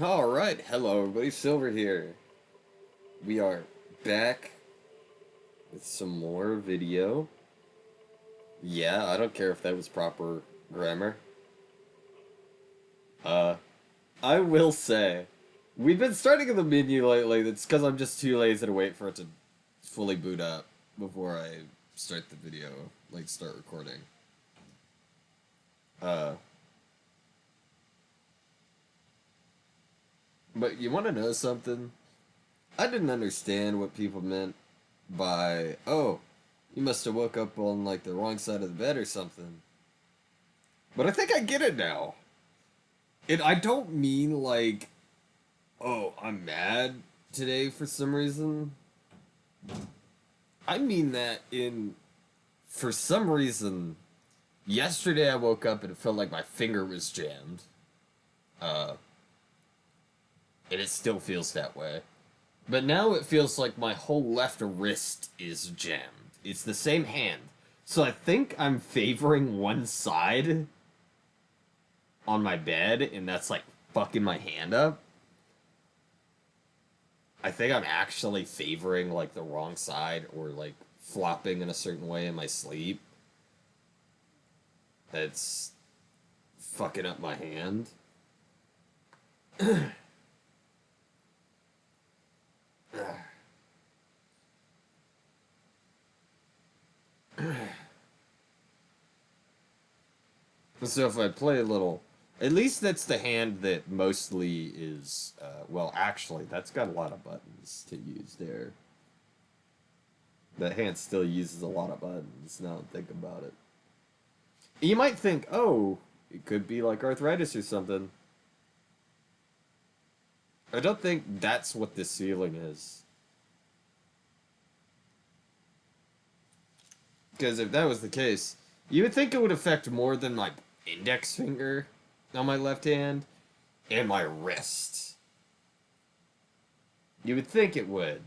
Alright, hello everybody, Silver here. We are back with some more video. Yeah, I don't care if that was proper grammar. Uh, I will say, we've been starting in the menu lately, that's because I'm just too lazy to wait for it to fully boot up before I start the video, start recording. Uh, but you want to know something? I didn't understand what people meant by, oh, you must have woke up on, the wrong side of the bed or something. But I think I get it now. I don't mean, oh, I'm mad today for some reason. I mean that for some reason, yesterday I woke up and it felt like my finger was jammed. Uh, and it still feels that way. But now it feels like my whole left wrist is jammed. It's the same hand. So I think I'm favoring one side on my bed, and that's fucking my hand up. I think I'm actually favoring the wrong side or flopping in a certain way in my sleep. That's fucking up my hand. So if I play a little, at least that's the hand that mostly is, well, actually, that's got a lot of buttons to use there. The hand still uses a lot of buttons, now that I think about it. You might think, oh, it could be like arthritis or something. I don't think that's what this feeling is. Because if that was the case, you would think it would affect more than my index finger on my left hand and my wrist. You would think it would.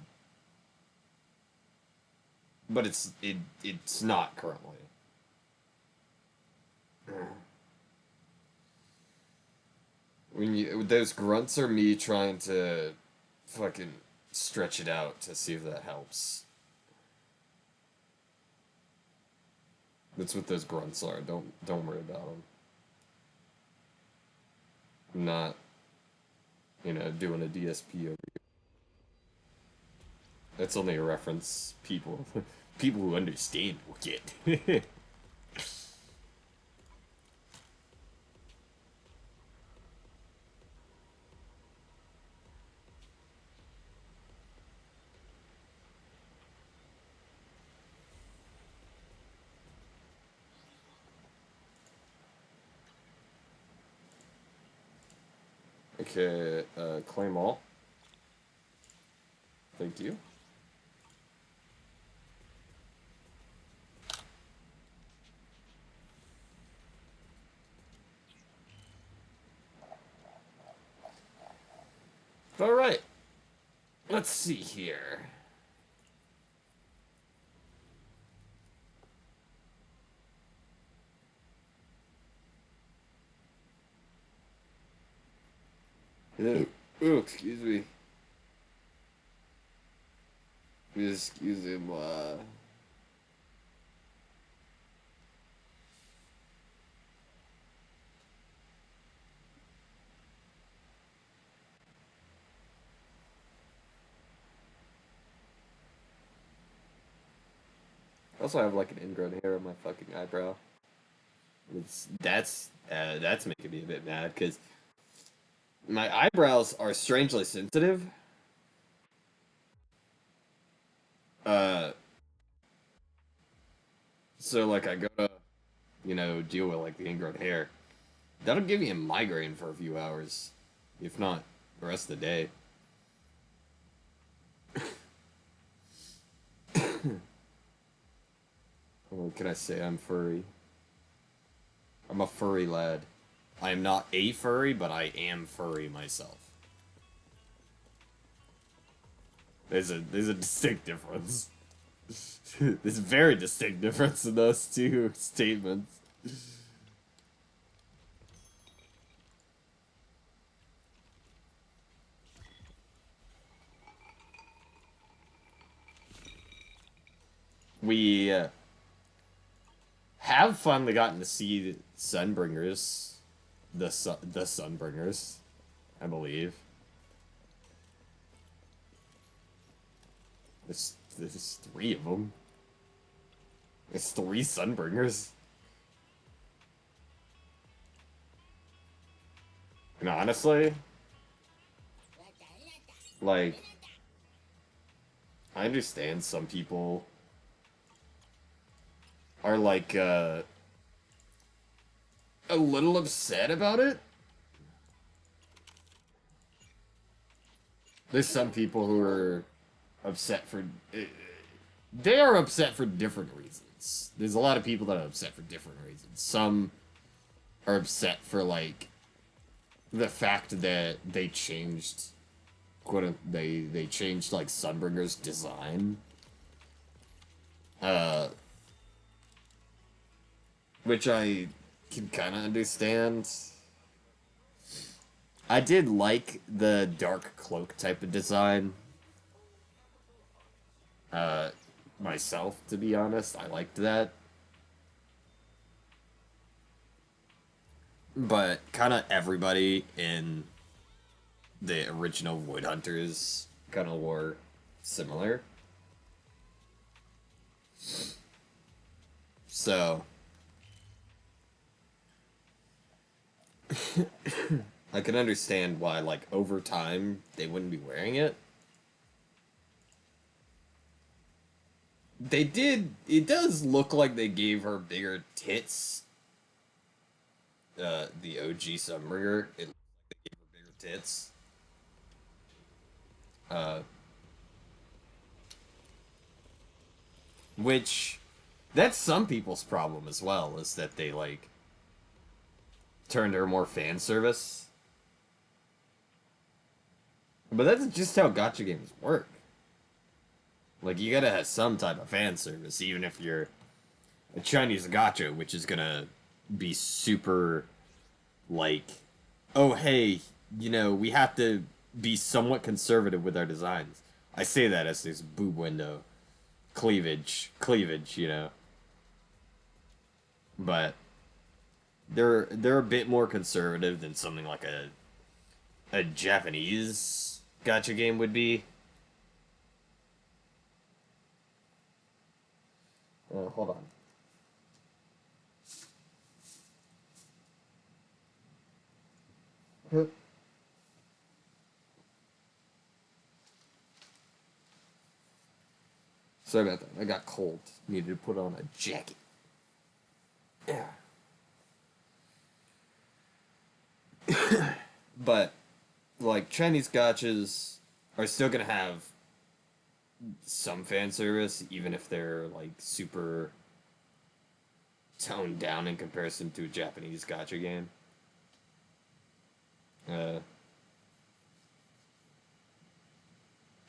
But it's not currently. Those grunts are me trying to fucking stretch it out to see if that helps. That's what those grunts are. Don't worry about them. I'm not, doing a DSP over here. That's only a reference people people who understand will get. Okay, claim all. Thank you. All right. Let's see here. Oh, excuse me. Excuse him. I also have an ingrown hair on my fucking eyebrow. That's making me a bit mad because my eyebrows are strangely sensitive. Uh, so I go to deal with the ingrown hair. That'll give me a migraine for a few hours, if not the rest of the day. What can I say? I'm furry. I'm a furry lad. I am not a furry, but I am furry myself. There's a distinct difference. There's a very distinct difference in those two statements. we have finally gotten to see Sunbringers, the Sunbringers, I believe. There's three of them. There's three Sunbringers. And honestly, like, I understand some people are like a little upset about it. There's some people who are upset for they are upset for different reasons. There's a lot of people that are upset for different reasons. Some are upset for like the fact that they changed they changed like Sunbringer's design. Which I can kind of understand. I did like the dark cloak type of design. Myself, to be honest, I liked that. But kind of everybody in the original Wood Hunters kind of were similar. So I can understand why, like, over time, they wouldn't be wearing it. They did. It does look like they gave her bigger tits. The OG Sunbringer. It looks like they gave her bigger tits. Uh, which, that's some people's problem as well, is that they, like, turned her more fan service. But that's just how gacha games work. Like, you gotta have some type of fan service, even if you're a Chinese gacha, which is gonna be super, like, oh, hey, you know, we have to be somewhat conservative with our designs. I say that as this boob window. Cleavage, you know. But they're a bit more conservative than something like a Japanese gacha game would be. Hold on. Sorry about that. I got cold. Needed to put on a jacket. Yeah. But, like, Chinese gachas are still gonna have some fan service, even if they're, like, super toned down in comparison to a Japanese gacha game.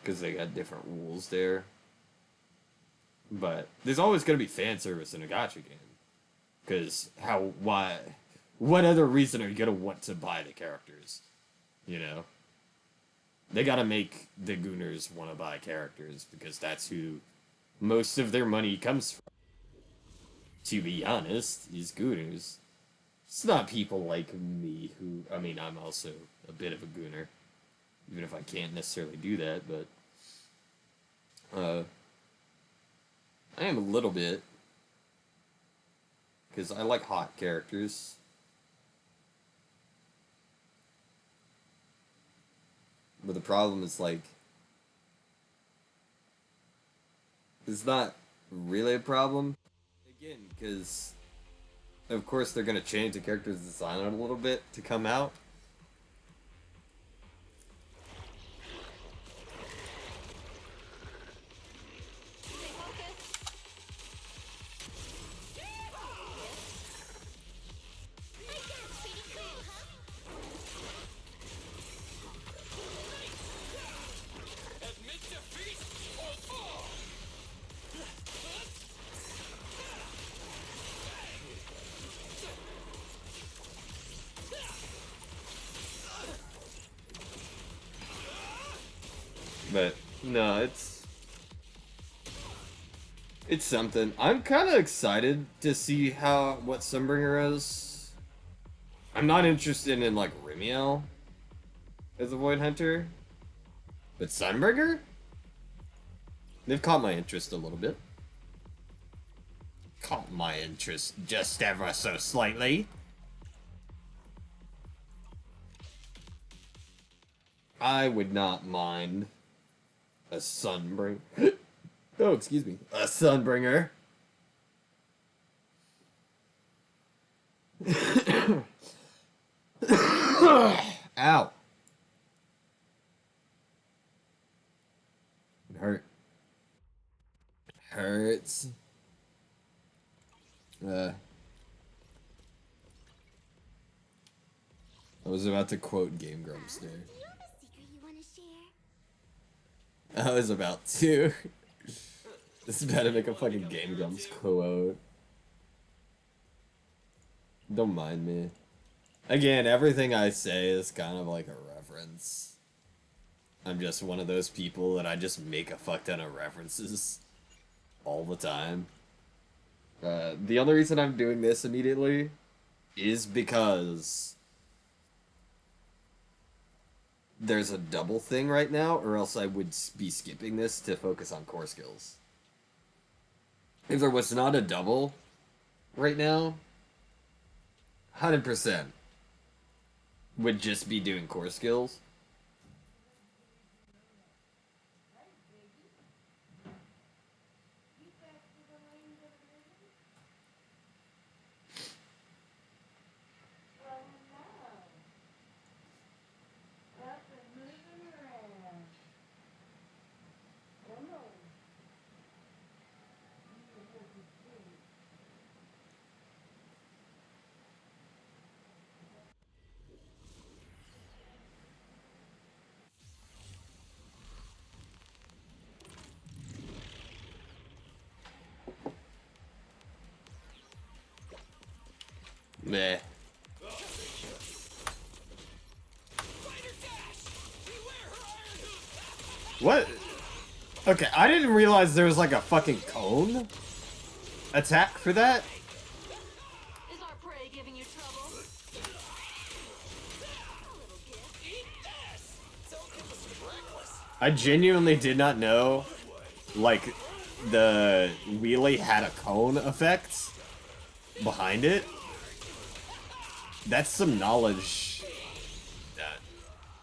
Because they got different rules there. But there's always going to be fan service in a gacha game. Because what other reason are you going to want to buy the characters? You know? They got to make the Gooners want to buy characters, because that's who most of their money comes from. To be honest, is Gooners. It's not people like me who, I mean, I'm also a bit of a Gooner. Even if I can't necessarily do that, but I am a little bit, because I like hot characters. But the problem is, like, it's not really a problem. Again, because, of course, they're going to change the character's design a little bit to come out. But, no, it's... It's something. I'm kind of excited to see what Sunbringer is. I'm not interested in like Rimiel as a Void Hunter, but Sunbringer? They've caught my interest a little bit. Caught my interest just ever so slightly. I would not mind a Sunbringer. Oh, excuse me. A Sunbringer. Ow. It hurt. Hurts. I was about to quote Game Grumps there. Do you have a secret you want to share? I was about to. This is about to make a fucking Game Grumps quote. Don't mind me. Again, everything I say is kind of like a reference. I'm just one of those people that I just make a fuck ton of references all the time. The only reason I'm doing this immediately is because there's a double thing right now, or else I would be skipping this to focus on core skills. If there was not a double right now, 100% would just be doing core skills. Meh. What? Okay, I didn't realize there was like a fucking cone attack for that. Is our prey giving you trouble? I genuinely did not know, like, the wheelie had a cone effect behind it. That's some knowledge that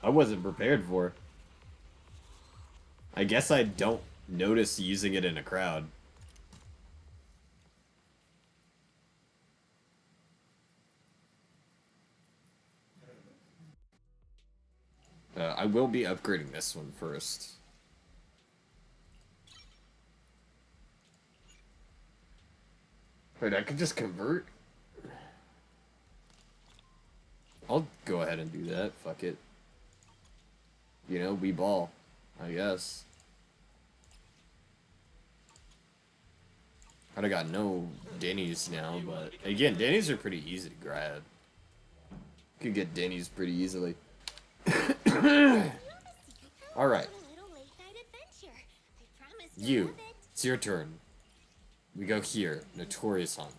I wasn't prepared for. I guess I don't notice using it in a crowd. I will be upgrading this one first. Wait, I could just convert? I'll go ahead and do that. Fuck it. You know, we ball. I guess. I got no Denny's now, but again, Denny's are pretty easy to grab. Could get Denny's pretty easily. Alright. You. It's your turn. We go here. Notorious Hunt.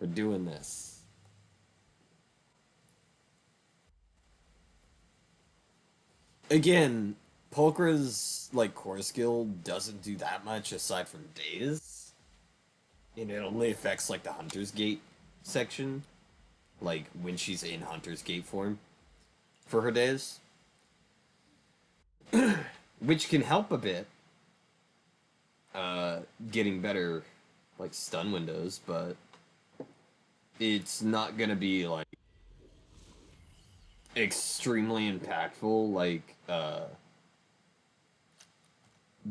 We're doing this. Again, Pulchra's, like, core skill doesn't do that much aside from days. And it only affects, like, the Hunter's Gate section. Like, when she's in Hunter's Gate form for her days. Which can help a bit. Getting better, like, stun windows, but it's not gonna be, like, extremely impactful, like,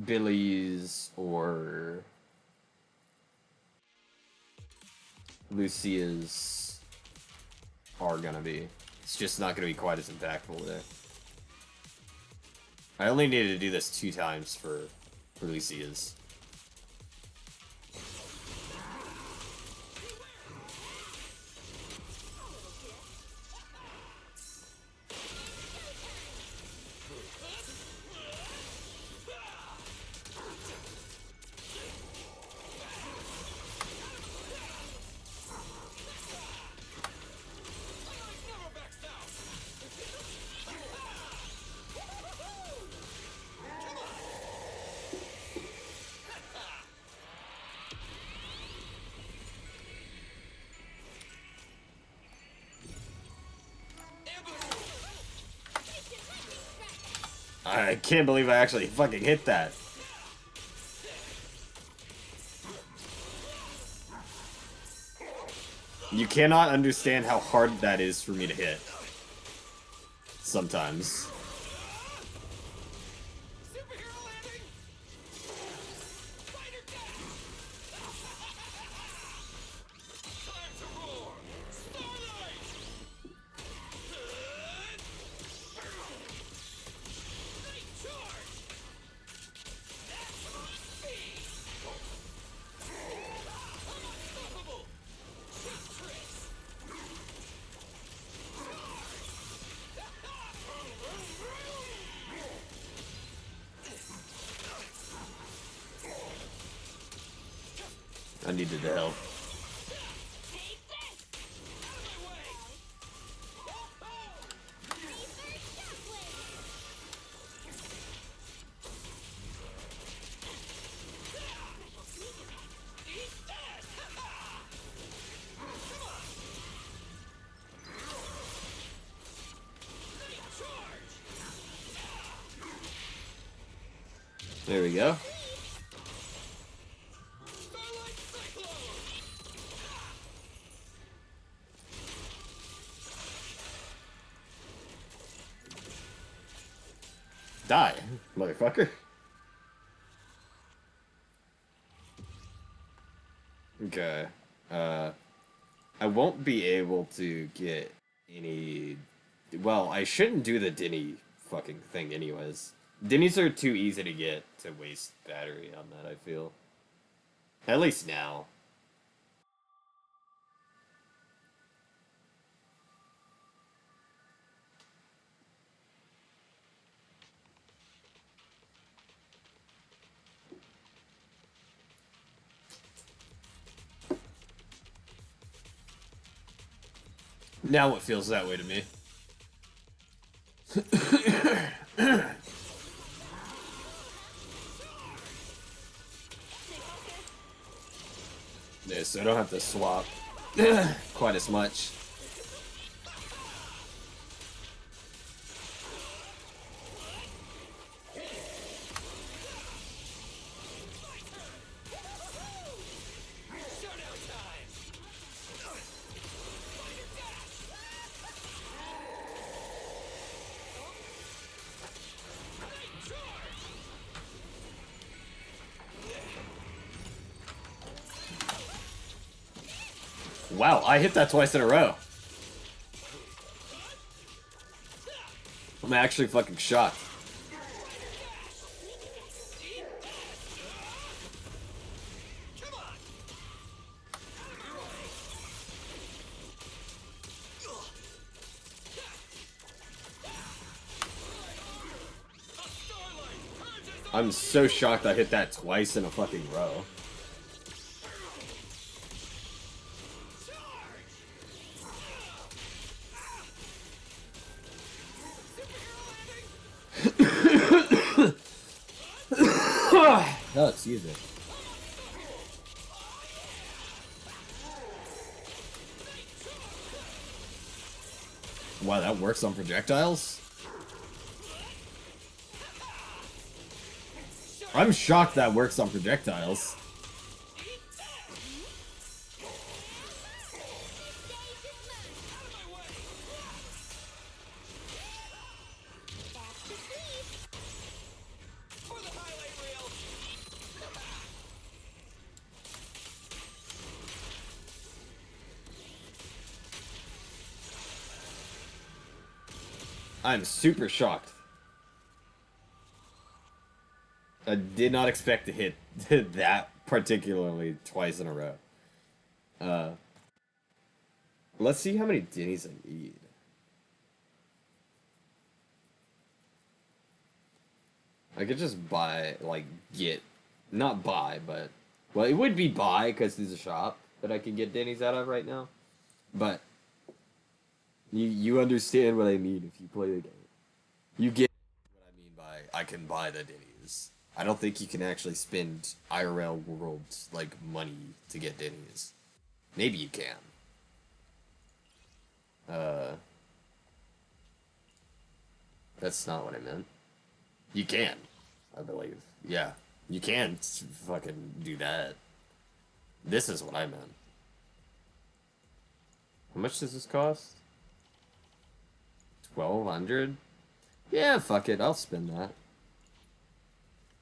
Billy's or Lucia's are gonna be. It's just not gonna be quite as impactful there. I only needed to do this 2 times for Lucia's. I can't believe I actually fucking hit that. You cannot understand how hard that is for me to hit. Sometimes. I needed the help. There we go. Die, motherfucker. Okay. I won't be able to get any... Well, I shouldn't do the Denny fucking thing anyways. Denny's are too easy to get to waste battery on that, I feel. At least now. Now it feels that way to me. Yeah, so I don't have to swap quite as much. Wow, I hit that twice in a row. I'm actually fucking shocked. I'm so shocked I hit that twice in a fucking row. Oh, excuse me. Wow, that works on projectiles? I'm shocked that works on projectiles. I'm super shocked. I did not expect to hit that particularly twice in a row. Let's see how many Denny's I need. I could just buy, like, not buy, but, well, it would be buy because there's a shop that I can get Denny's out of right now. But you understand what I mean if you play the game. You get what I mean by I can buy the Denny's. I don't think you can actually spend IRL world like money to get Denny's. Maybe you can. That's not what I meant. You can, I believe. Yeah, you can fucking do that. This is what I meant. How much does this cost? 1,200? Yeah, fuck it, I'll spend that.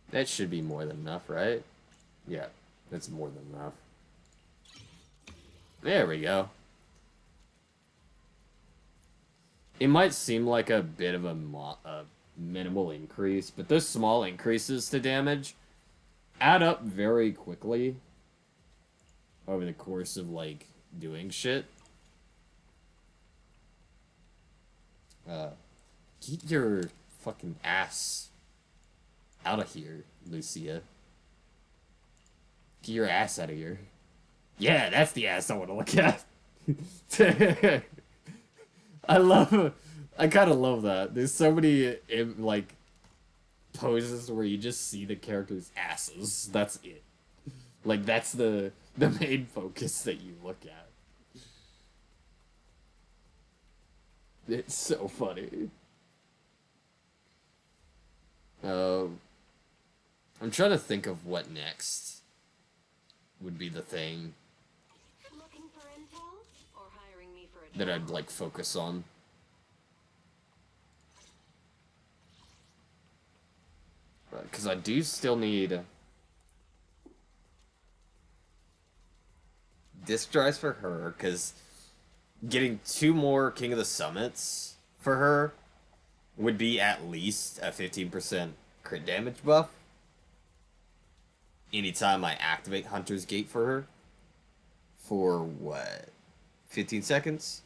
That should be more than enough, right? Yeah, that's more than enough. There we go. It might seem like a bit of a minimal increase, but those small increases to damage add up very quickly over the course of, like, doing shit. Get your fucking ass out of here, Lucia. Get your ass out of here. Yeah, that's the ass I want to look at. I kind of love that. There's so many, like, poses where you just see the character's asses. That's it. Like, that's the main focus that you look at. It's so funny. I'm trying to think of what next would be the thing Looking for intel or hiring me for a that job? I'd, like, focus on. Because I do still need disc drives for her, because getting 2 more King of the Summits for her would be at least a 15% crit damage buff anytime I activate Hunter's Gate for her. For what? 15 seconds?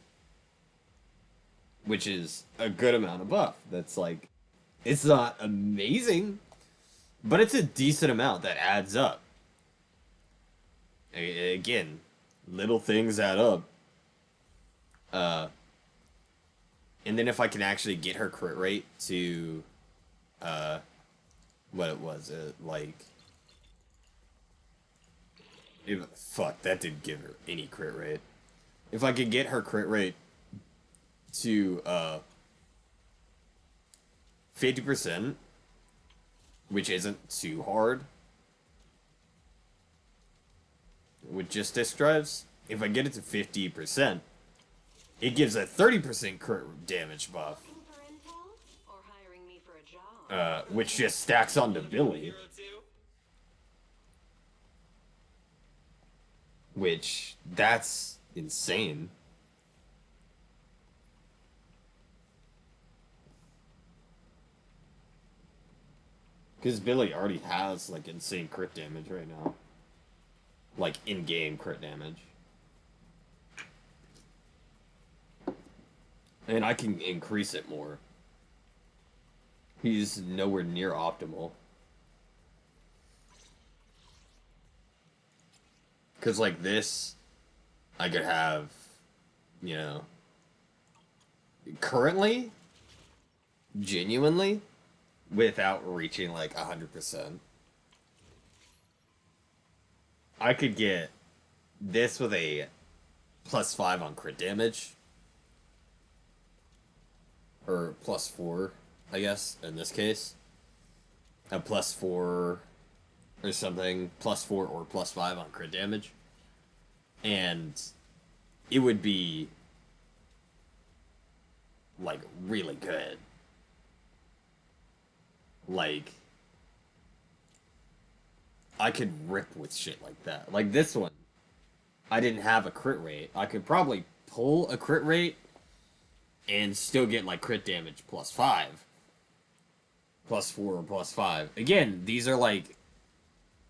Which is a good amount of buff. That's like, it's not amazing, but it's a decent amount that adds up. Again, little things add up. And then if I can actually get her crit rate to, what it was, like, fuck, that didn't give her any crit rate. If I could get her crit rate to, 50%, which isn't too hard, with just disc drives, if I get it to 50%, it gives a 30% crit damage buff, Looking for intel or hiring me for a job? which just stacks onto Billy, which, that's insane. Because Billy already has, like, insane crit damage right now. Like, in-game crit damage. And I can increase it more. He's nowhere near optimal. Because, like, this, I could have, you know, currently, genuinely, without reaching, like, 100%. I could get this with a +5 on crit damage. Or +4, I guess, in this case. A +4 or something. +4 or +5 on crit damage. And it would be, like, really good. Like, I could rip with shit like that. Like this one, I didn't have a crit rate. I could probably pull a crit rate and still get, like, crit damage +5. +4 or +5. Again, these are, like,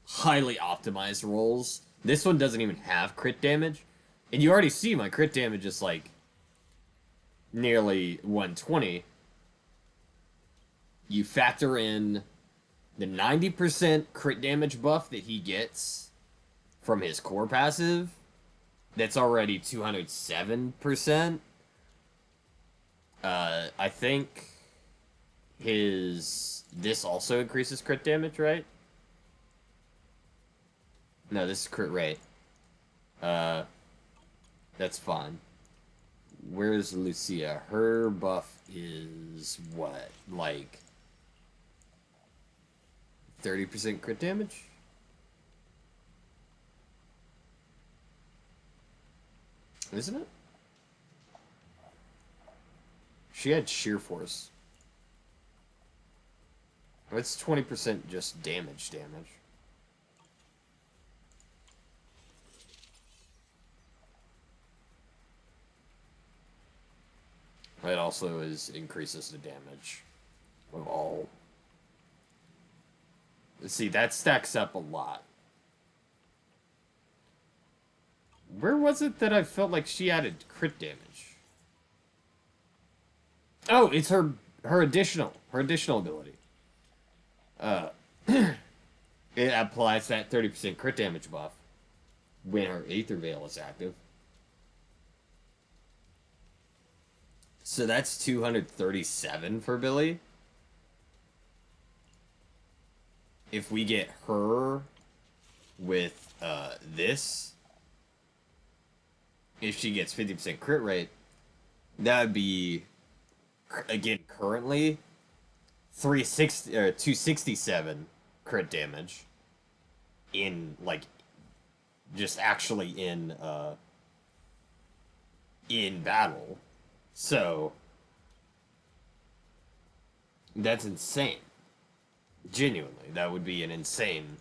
highly optimized rolls. This one doesn't even have crit damage. And you already see my crit damage is, like, nearly 120. You factor in the 90% crit damage buff that he gets from his core passive, that's already 207%. I think this also increases crit damage, right? No, this is crit rate. That's fine. Where's Lucia? Her buff is what? Like, 30% crit damage? Isn't it? She had sheer force. It's 20% just damage. It also increases the damage of all. See, that stacks up a lot. Where was it that I felt like she added crit damage? Oh, it's her additional ability. It applies that 30% crit damage buff when her Aether Veil is active. So that's 237 for Billy. If we get her with this, if she gets 50% crit rate, that would be, again, currently 267 crit damage in, like, just actually in battle. So that's insane. Genuinely, that would be an insane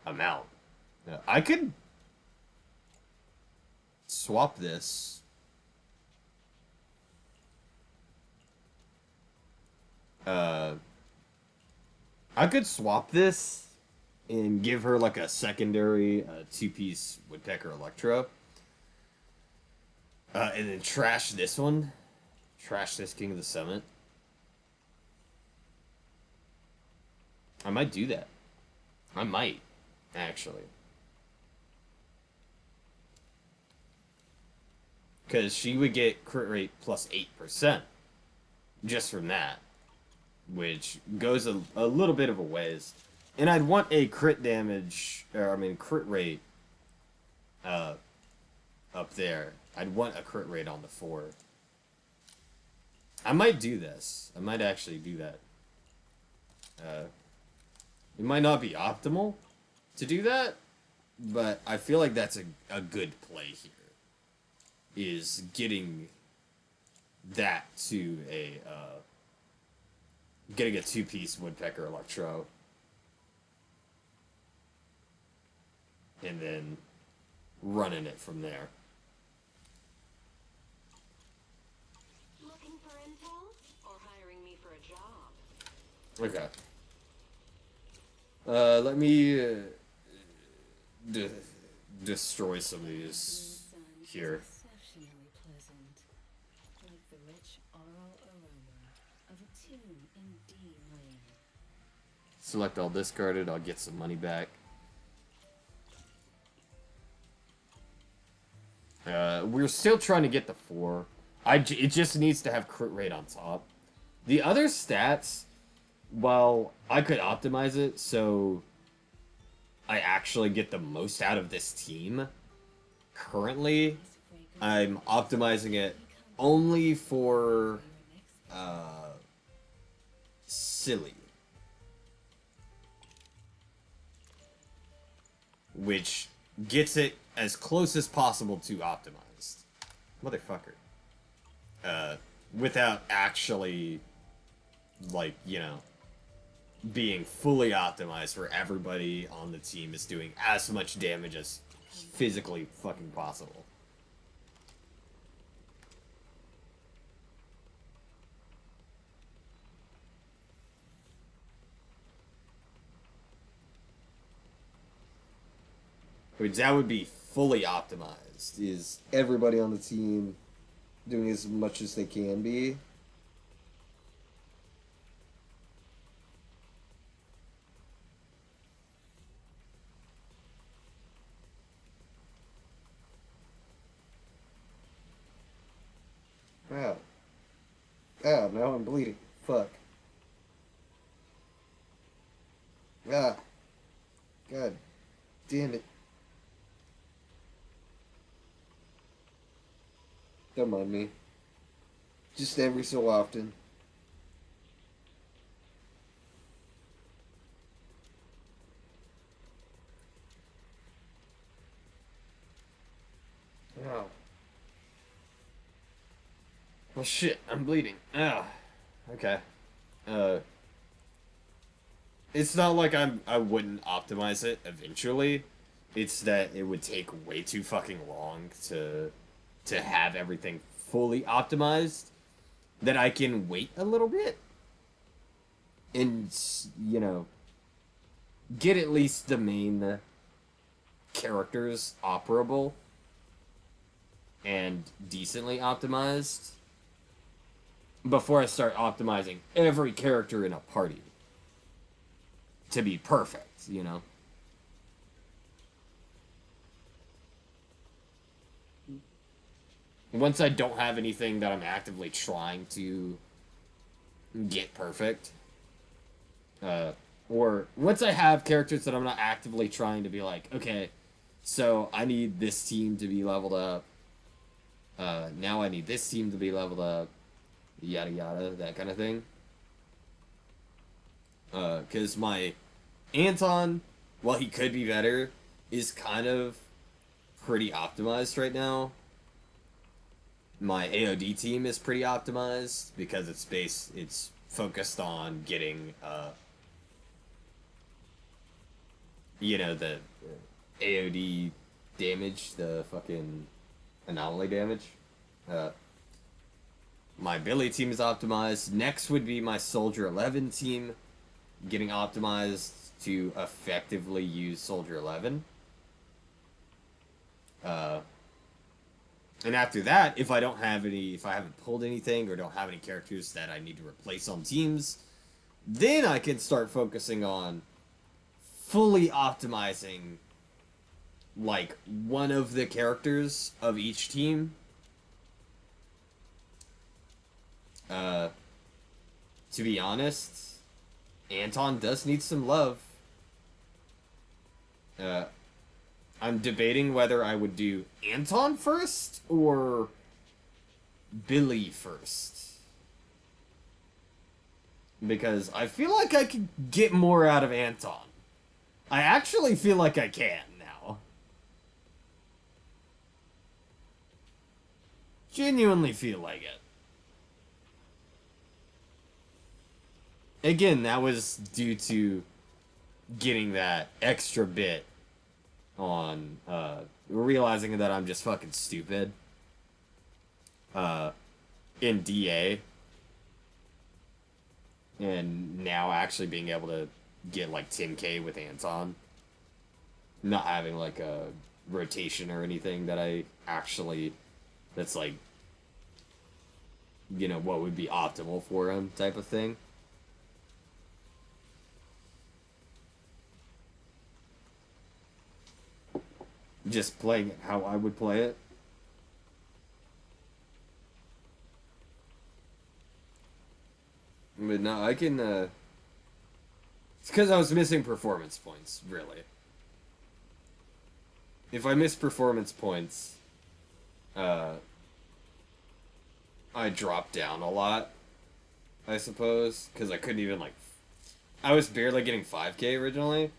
amount. I could swap this. I could swap this and give her like a secondary two-piece Woodpecker Electro. And then trash this one. Trash this King of the Summit. I might do that. I might, actually. Because she would get crit rate plus 8% just from that. Which goes a little bit of a ways. And I'd want a crit damage, crit rate up there. I'd want a crit rate on the 4. I might do this. I might actually do that. It might not be optimal to do that, but I feel like that's a good play here. Is getting that to getting a two-piece Woodpecker Electro. And then running it from there. Looking for intel or hiring me for a job? Okay. Let me destroy some of these here. Exceptionally pleasant, like the rich oral aroma of a tune in D minor. Select all discarded. I'll get some money back. We're still trying to get the 4. It just needs to have crit rate on top. The other stats, well, I could optimize it so I actually get the most out of this team. Currently, I'm optimizing it only for Silly, which gets it as close as possible to optimized. Motherfucker. Without actually, like, you know, being fully optimized where everybody on the team is doing as much damage as physically fucking possible. Which that would be fully optimized. Is everybody on the team doing as much as they can be? Ow. Ow, now I'm bleeding. Fuck. Ah. God damn it. Don't mind me. Just every so often. Oh shit, I'm bleeding. Ah, okay. Uh, it's not like I wouldn't optimize it eventually. It's that it would take way too fucking long to have everything fully optimized. That I can wait a little bit and get at least the main characters operable and decently optimized before I start optimizing every character in a party to be perfect, Once I don't have anything that I'm actively trying to get perfect, or once I have characters that I'm not actively trying to be like, okay, so I need this team to be leveled up. Now I need this team to be leveled up. Yada yada, that kind of thing. Because my Anton, while he could be better, is kind of pretty optimized right now. My AOD team is pretty optimized because it's focused on getting the AOD damage, the fucking anomaly damage. My Billy team is optimized. Next would be my Soldier 11 team getting optimized to effectively use Soldier 11. And after that, if I haven't pulled anything or don't have any characters that I need to replace on teams, then I can start focusing on fully optimizing like one of the characters of each team. To be honest, Anton does need some love. I'm debating whether I would do Anton first or Billy first. Because I feel like I could get more out of Anton. I actually feel like I can now. Genuinely feel like it. Again, that was due to getting that extra bit on realizing that I'm just fucking stupid in DA, and now actually being able to get like 10k with Anton, not having like a rotation or anything that's like what would be optimal for him type of thing. Just playing it how I would play it. But no, I can, it's because I was missing performance points, really. If I miss performance points, I dropped down a lot, I suppose, because I couldn't even, I was barely getting 5k originally.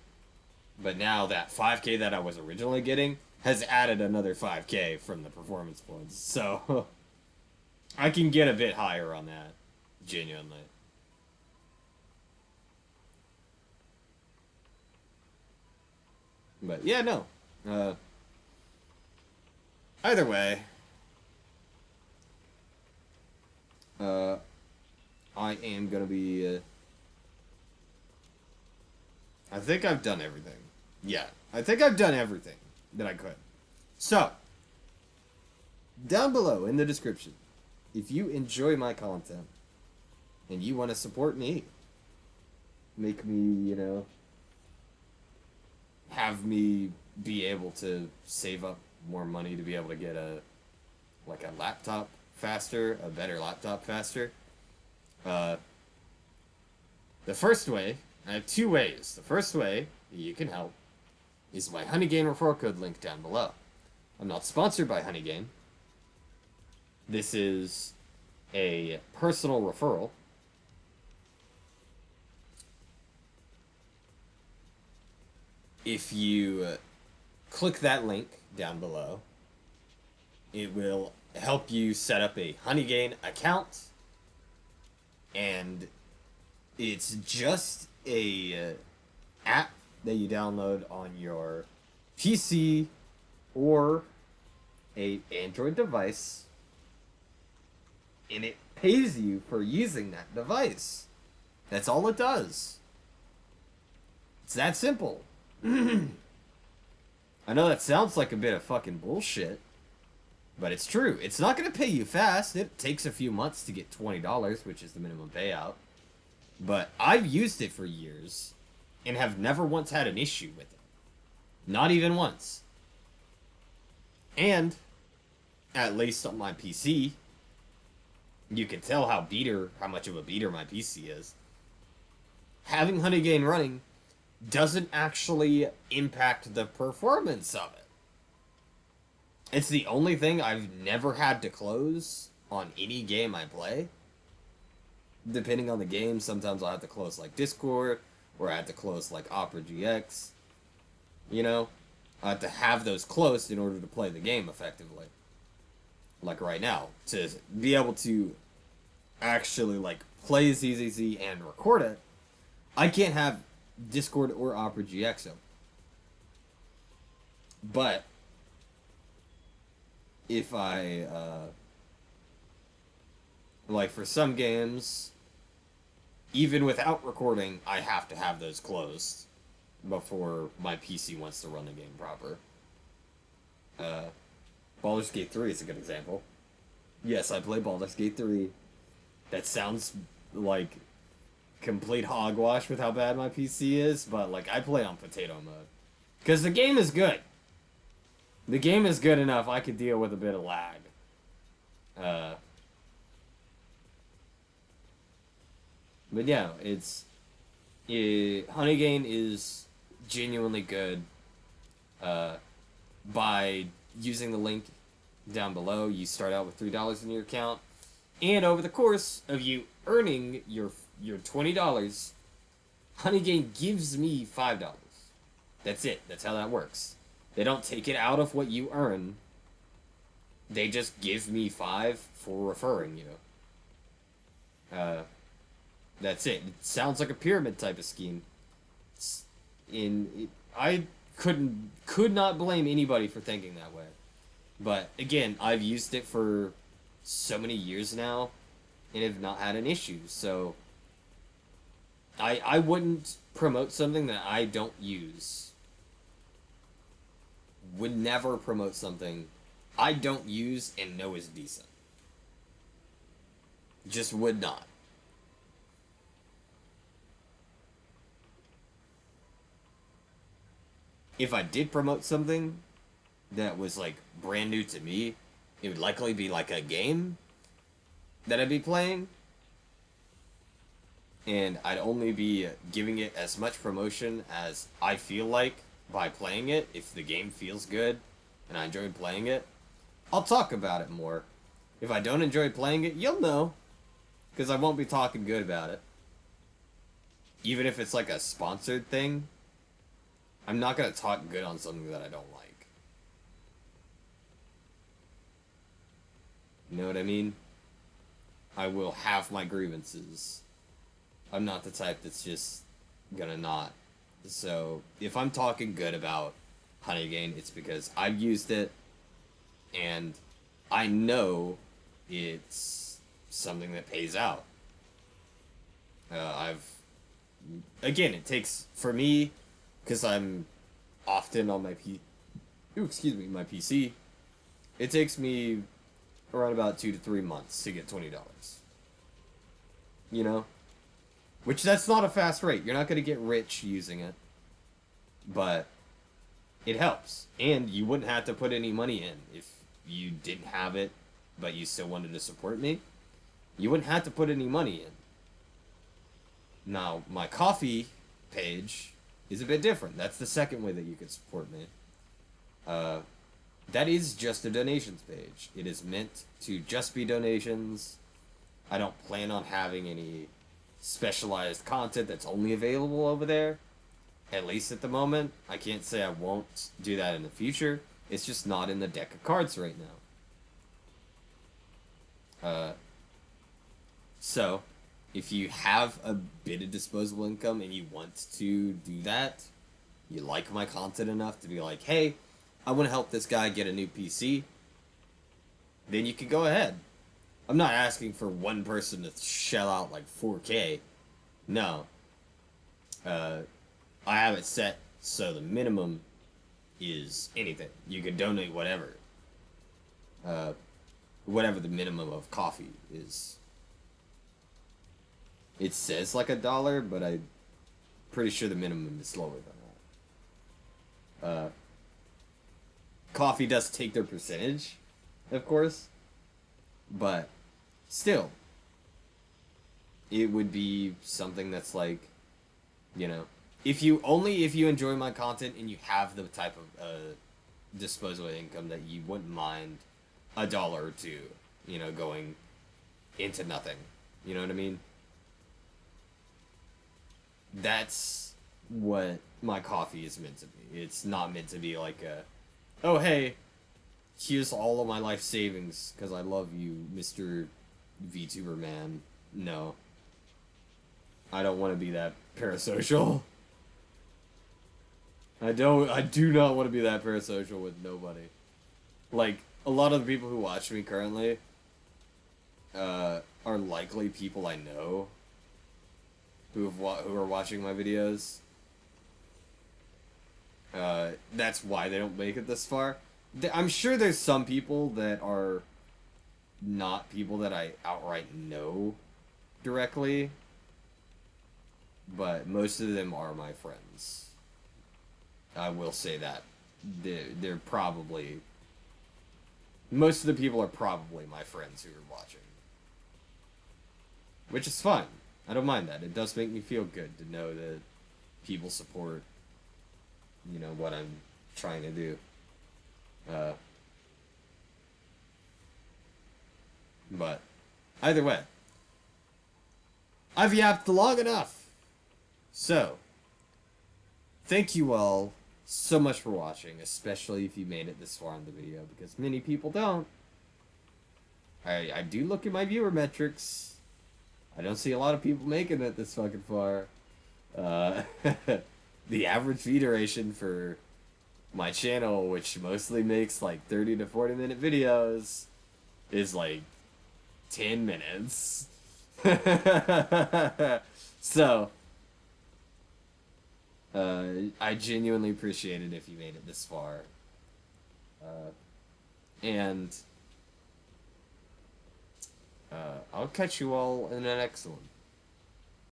But now that 5k that I was originally getting has added another 5k from the performance points. So I can get a bit higher on that, genuinely. But yeah, no. Either way, I am gonna be. I think I've done everything. Yeah, I think I've done everything that I could. So, down below in the description, if you enjoy my content and you want to support me, make me, have me be able to save up more money to be able to get a laptop faster, a better laptop faster. The first way, I have two ways. The first way you can help is my Honeygain referral code link down below. I'm not sponsored by Honeygain. This is a personal referral. If you click that link down below, it will help you set up a Honeygain account, and it's just a app that you download on your PC or a Android device, and it pays you for using that device. That's all it does. It's that simple. I know that sounds like a bit of fucking bullshit, but it's true. It's not going to pay you fast. It takes a few months to get $20, which is the minimum payout. But I've used it for years and have never once had an issue with it. Not even once. And, at least on my PC, you can tell how much of a beater my PC is. Having Honeygain running doesn't actually impact the performance of it. It's the only thing I've never had to close on any game I play. Depending on the game, sometimes I'll have to close like Discord, or I have to close like Opera GX. You know? I have to have those closed in order to play the game effectively. Like right now. To be able to actually like play ZZZ and record it, I can't have Discord or Opera GX open. But if I like for some games, even without recording, I have to have those closed before my PC wants to run the game proper. Baldur's Gate 3 is a good example. Yes, I play Baldur's Gate 3. That sounds like complete hogwash with how bad my PC is, but like I play on potato mode. Because the game is good. The game is good enough I could deal with a bit of lag. But yeah, Honeygain is genuinely good. By using the link down below, you start out with $3 in your account, and over the course of you earning your $20, Honeygain gives me $5. That's it. That's how that works. They don't take it out of what you earn. They just give me $5 for referring you. That's it. It sounds like a pyramid type of scheme. I could not blame anybody for thinking that way. But again, I've used it for so many years now and have not had an issue. So I wouldn't promote something that I don't use. Would never promote something I don't use and know is decent. Just would not. If I did promote something that was like brand new to me, it would likely be like a game that I'd be playing, and I'd only be giving it as much promotion as I feel like by playing it. If the game feels good and I enjoy playing it, I'll talk about it more. If I don't enjoy playing it, you'll know, because I won't be talking good about it. Even if it's like a sponsored thing, I'm not going to talk good on something that I don't like. You know what I mean? I will have my grievances. I'm not the type that's just gonna not. So, if I'm talking good about Honeygain, it's because I've used it, and I know it's something that pays out. Again, it takes, for me, because I'm often on my my PC, it takes me around about 2 to 3 months to get $20. You know? Which, that's not a fast rate. You're not going to get rich using it. But it helps. And you wouldn't have to put any money in if you didn't have it, but you still wanted to support me. You wouldn't have to put any money in. Now, my Ko-fi page is a bit different. That's the second way that you could support me. That is just a donations page. It is meant to just be donations. I don't plan on having any specialized content that's only available over there. At least at the moment. I can't say I won't do that in the future. It's just not in the deck of cards right now. Uh, so, if you have a bit of disposable income and you want to do that, you like my content enough to be like, hey, I want to help this guy get a new PC, then you can go ahead. I'm not asking for one person to shell out like 4K. No. I have it set so the minimum is anything. You can donate whatever. Whatever the minimum of coffee is. It says like $1, but I'm pretty sure the minimum is lower than that. Coffee does take their percentage, of course, but still, it would be something that's like, you know, if you enjoy my content and you have the type of disposable income that you wouldn't mind $1 or two, you know, going into nothing. You know what I mean? That's what my coffee is meant to be. It's not meant to be like a, oh hey, here's all of my life savings because I love you, Mr. VTuber man. No. I don't want to be that parasocial. I do not want to be that parasocial with nobody. Like, a lot of the people who watch me currently are likely people I know who are watching my videos. That's why they don't make it this far. I'm sure there's some people that are not people that I outright know directly, but most of them are my friends. I will say that. They're probably... Most of the people are probably my friends who are watching. Which is fine. I don't mind that. It does make me feel good to know that people support, you know, what I'm trying to do. But either way, I've yapped long enough. So, thank you all so much for watching, especially if you made it this far in the video, because many people don't. I do look at my viewer metrics. I don't see a lot of people making it this fucking far. The average view duration for my channel, which mostly makes like 30 to 40 minute videos, is like 10 minutes. So, I genuinely appreciate it if you made it this far. And I'll catch you all in the next one.